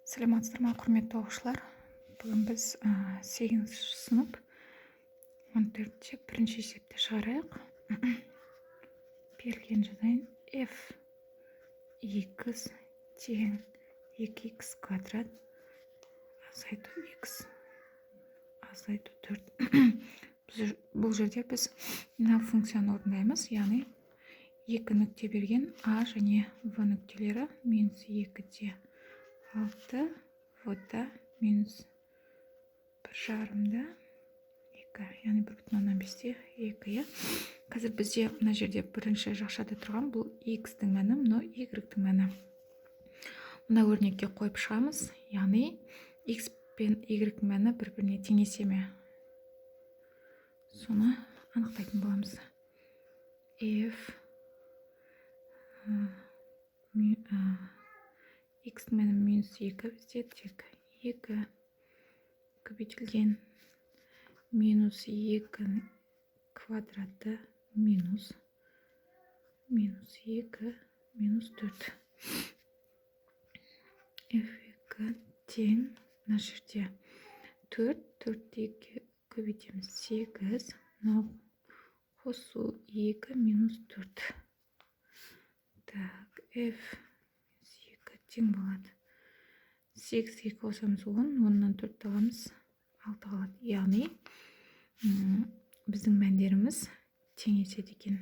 Саламатсыздар ма, құрметті оқушылар? Бүгін біз 8-ші сынып 14-ші бірінші есепті шығарайық. Берілген жағдайын f x тең 2x квадрат азайту x азайту 4. Бұл жерде біз мына функцияны орындаймыз, яғни 2 нүкте берген a және v нүктелері минус 2-де 6, в-да минус 1,5-да 2, яғни 1,5-те 2. Қазір бізде мына жерде бірінші жақшада тұрған бұл x-дің мәні, мынау y-дің мәні. Мына өрнекке қойып шығамыз, яғни x пен y-дің мәні бір-біріне теңесе ме? Соны анықтайтын боламыз. F x мәні минус 2, бізде тек 2 көбейтілген минус 2 квадраты минус 2 минус 4. f2 тең, мына жерде 4, 4-2 көбейтеміз 8, мынау қосу 2 минус 4. Так, f2 тең болады. 8-ге қосамыз 10, 10-нан 4 аламыз, 6 қалады. Яғни біздің мәндеріміз теңеседі екен.